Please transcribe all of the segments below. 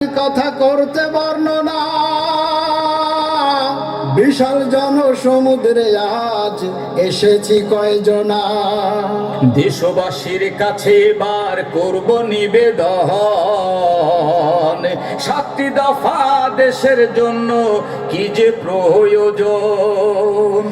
কথা করতে বর্ণনা বিশাল জনসমুদ্রে আজ এসেছি কয়জনা। দেশবাসীর কাছে এবার করব নিবেদন, 7টি দফা দেশের জন্য কি যে প্রয়োজন।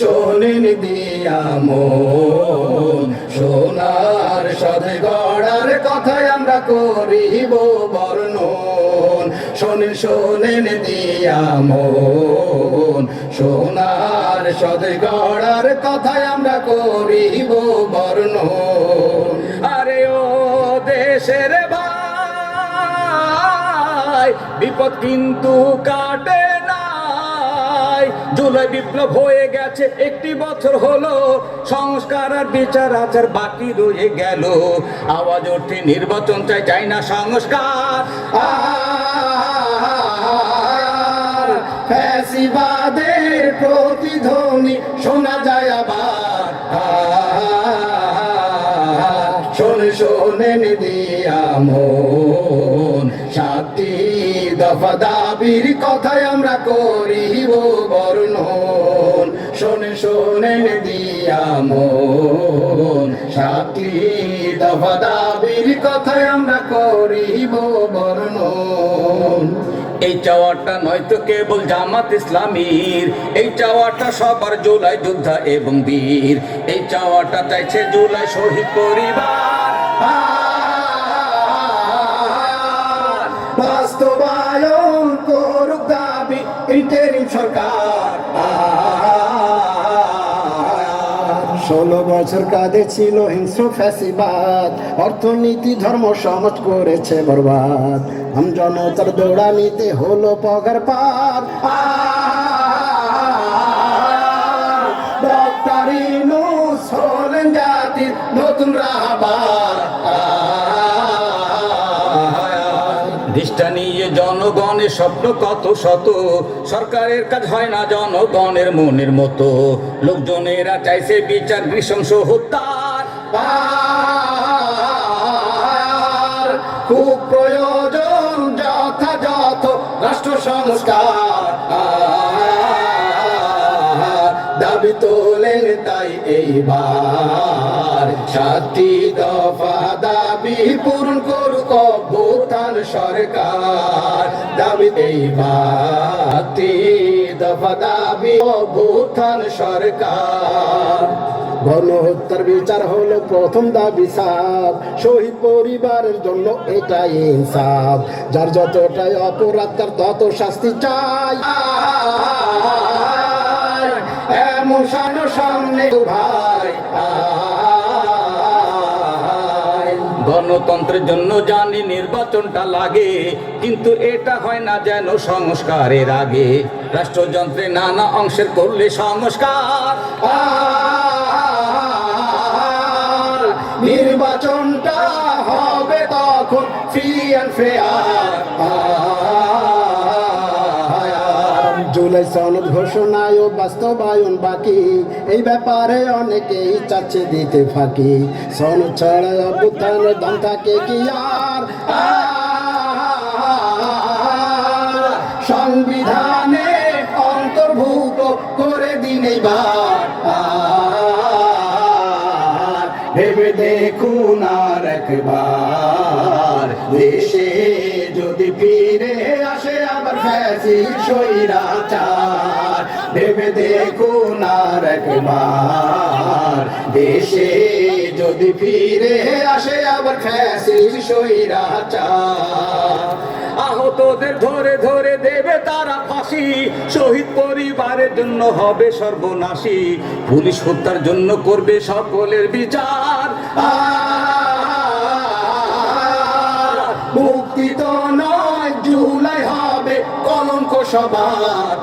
শোনেন দিয়া মন, সোনার সাথে গড়ার কথায় আমরা করিব বর্ণন। শোনেন দিয়া মন, সোনার সাথে গড়ার কথায় আমরা করিব বর্ণন। আরে ও দেশের ভাই, বিপদ কিন্তু কাটে নাই। জুলাই বিপ্লব হয়ে গেছে, 1টি বছর হলো, সংস্কার আর বিচার আচার বাকি রয়ে গেল। আওয়াজ ওঠে নির্বাচন চাই, চাই না সংস্কার। ফ্যাসিবাদের প্রতিধ্বনি শোনা যায় আবার। শোনেন দিয়া মন, 7টি দফা দাবির কথায় আমরা করিব বর্ণন। শোনেন দিয়া মন, 7টি দফা দাবির কথায় আমরা করিব বর্ণন। এই চাওয়াটা নয়তো কেবল জামাত ইসলামীর, এই চাওয়াটা সবার জুলাই যোদ্ধা এবং বীর। এই চাওয়াটা চাইছে জুলাই শহীদ পরিবার। বাস্তবায়ন করুক দাবি ইন্টারিম সরকার। 16 বছর কাঁধে ছিল হিংস্র ফ্যাসিবাদ, অর্থনীতি ধর্ম সমাজ করেছে বরবাদ। জনতার দৌড়ানিতে হলো পগার পার। ডক্টর ইউনূস হলেন জাতির নতুন রাহবার। দেশটা নিয়ে জনগণের স্বপ্ন কত শত, সরকারের কাজ হয় না জনগণের মনের মতো। লোকজনেরা চাইছে বিচার, নৃশংস হত্যার। খুব প্রয়োজন যথাযথ রাষ্ট্র সংস্কার। দাবি তোলেন তাই এইবার, 7টি দফা দাবি পূরণ করুক অভ্যুত্থান সরকার। দাবি এইবার 7টি দফা দাবি অভ্যুত্থান সরকার। গণহত্যার বিচার হলো প্রথম দাবি সাফ, শহীদ পরিবারের জন্য এটাই ইনসাফ। যার যতটাই অপরাধ তার তত শাস্তি চাই। এমন সামনে ভাই, গণতন্ত্রের জন্য জানি নির্বাচনটা লাগে, কিন্তু এটা হয় না যেন সংস্কারের আগে। রাষ্ট্রযন্ত্রে নানা অংশের করলে সংস্কার। নির্বাচনটা হবে তখন ফ্রি অ্যান্ড ফেয়ার। জুলাই সনদ ঘোষণায় ও বাস্তবায়ন বাকি, এই ব্যাপারে অনেকেই চাচ্ছে দিতে ফাঁকি। সনদ ছাড়া অভ্যুত্থানের দাম থাকে কি আর? সংবিধানে অন্তর্ভুক্ত করে দিন এইবার। ভেবে দেখুন আর একবার, দেশে যদি ফিরে আসে আবার ফ্যাসিস্ট স্বৈরাচার। ভেবে দেখুন আর একবার, দেশে যদি ফিরে আসে আবার ফ্যাসিস্ট স্বৈরাচার। আহতদের ধরে ধরে দেবে তারা ফাঁসি, শহীদ পরিবারের জন্য হবে সর্বনাশী। পুলিশ হত্যার জন্য করবে সকলের বিচার। মুক্তি তো নয়, জুলাই হবে কলঙ্ক সবার।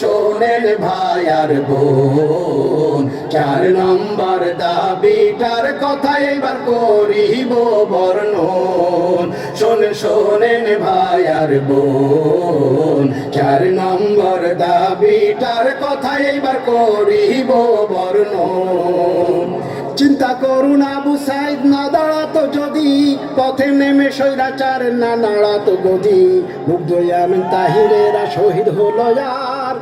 শোনেন ভাই আর বোন, 4 নম্বর দাবিটার কথা এবার করিব বর্ণন। শোনেন ভাই আর বোন, 4 নম্বর দাবিটার কথা এইবার করিব বর্ণন। চিন্তা করুন আবু সাইদ না দাঁড়াতো যদি, পথে নেমে স্বৈরাচার না নাড়াতো গদি, মুগ্ধ আমিন তাহিরেরা শহীদ হলো আর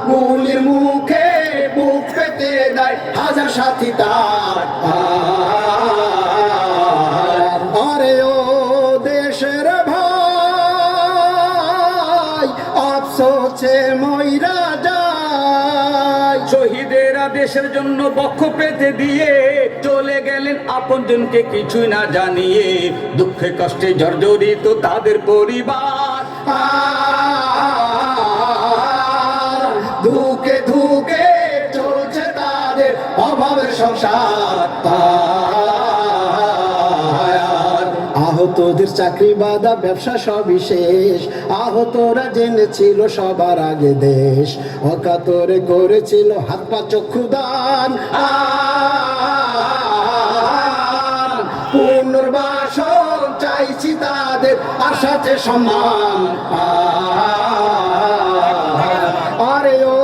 গুলির মুখে বুক পেতে দেয় হাজার সাথী তার। আরে ও দেশের ভাই, আফসোসে মইরা যায়। শহীদেরা দেশের জন্য বক্ষ পেতে দিয়ে চলে গেলেন আপনজনকে কিছুই না জানিয়ে, দুঃখে কষ্টে জর্জরিত তাদের পরিবার। ধুকে ধুকে চলছে তাদের অভাবের সংসার। আহতদের চাকরি বাদা ব্যবসা সবই শেষ, আহতরা জেনেছিল সবার আগে দেশ, অকাতরে করেছিল হাত পা চক্ষু দান। পুনর্বাসন চাইছি তাদের আর সাথে সম্মান। আরে ও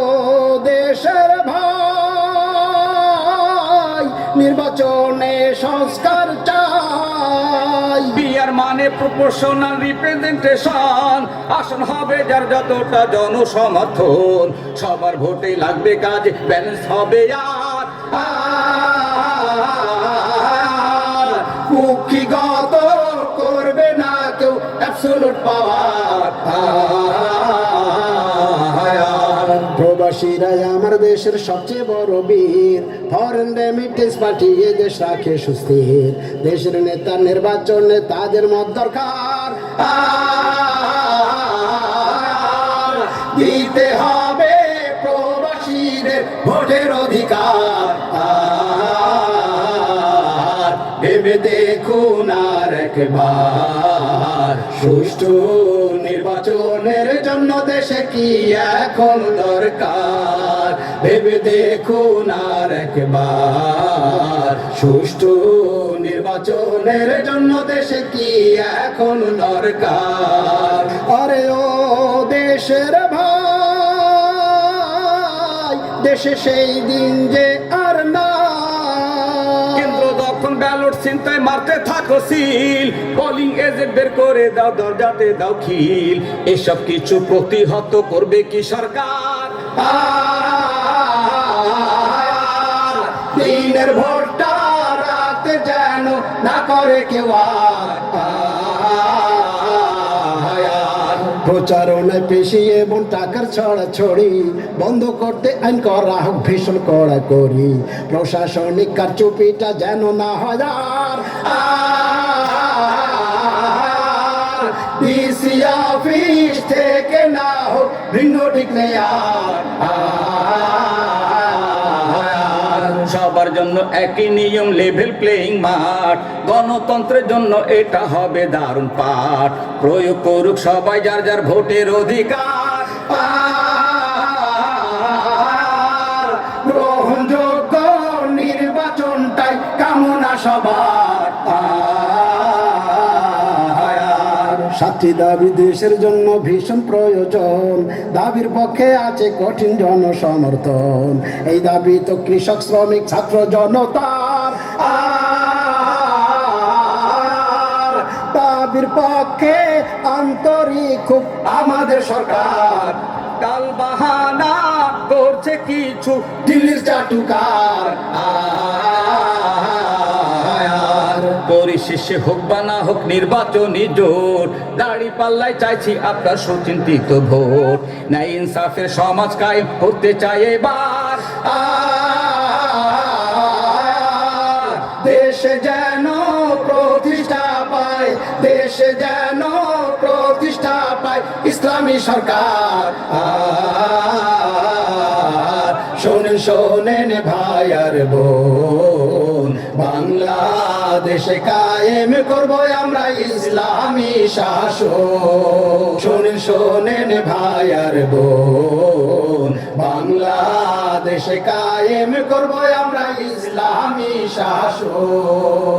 দেশের ভাই, নির্বাচনে সংস্কার চাই। বিয়ার মানে প্রপোর্শনাল রিপ্রেজেন্টেশন, আসন হবে যার যতটা জনসমর্থন, সবার ভোটে লাগবে কাজ, ব্যালেন্স হবে আর কুক্ষিগত করবে না কেউ অ্যাবসলিউট পাওয়ার। প্রবাসীরা আমার দেশের সবচেয়ে বড় বীর, ফরেন রেমিটেন্স পাঠিয়ে দেশ রাখে সুস্থির, দেশের নেতা নির্বাচনে তাদের মত দরকার। দিতে হবে প্রবাসীদের ভোটের অধিকার। ভেবে দেখুন আর একবার, সুষ্ঠু নির্বাচনের জন্য দেশে কি এখন দরকার। ভেবে দেখুন আর একবার, সুষ্ঠু নির্বাচনের জন্য দেশে কি এখন দরকার। আরে ও দেশের ভাই, দেশে সেই দিন যে আর না। ব্যালট চিন্তায় মারতে থাকো সিল, পোলিং এজেন্ট বের করে দাও, দরজাতে দাও খিল, এসব কিছু প্রতিহত করবে কি সরকার? দিনের ভোটটা রাতে যেন না করে কেউ আর। প্রচারণায় পেশি এবং টাকার ছড়াছড়ি বন্ধ করতে আইন করা হোক ভীষণ কড়াকড়ি, প্রশাসনিক কারচুপিটা যেন না হয় আর। ডিসি অফিস থেকে না হোক ভিন্ন ডিক্লেয়ার। সবার জন্য একই নিয়ম, লেভেল প্লেইং মাঠ, গণতন্ত্রের জন্য এটা হবে দারুণ পাঠ, প্রয়োগ করুক সবাই যার যার ভোটের অধিকার। গ্রহণযোগ্য নির্বাচনটাই কামনা সবার। 7টি দাবি দেশের জন্য ভীষণ প্রয়োজন, দাবির পক্ষে আছে কঠিন জনসমর্থন, এই দাবি তো কৃষক শ্রমিক ছাত্র জনতার। দাবির পক্ষে আন্তরিক খুব আমাদের সরকার, কাল বাহানা করছে কিছু দিল্লির চাটুকার। পরিশেষে হোক বা না হোক নির্বাচনী জোট, দাড়ি পাল্লায় চাইছি আপনার সুচিন্তিত ভোট, ন্যায় ইনসাফের সমাজ কায়েম করতে চাই এবার। দেশে যেন প্রতিষ্ঠা পায়, দেশে যেন প্রতিষ্ঠা পায় ইসলামী সরকার। শোনেন শোনেন ভাই আর বোন, বাংলাদেশে কায়েম করব আমরা ইসলামী শাসন। শোনেন শোনেন ভাই আর বোন, বাংলাদেশে কায়েম করব আমরা ইসলামী শাসন।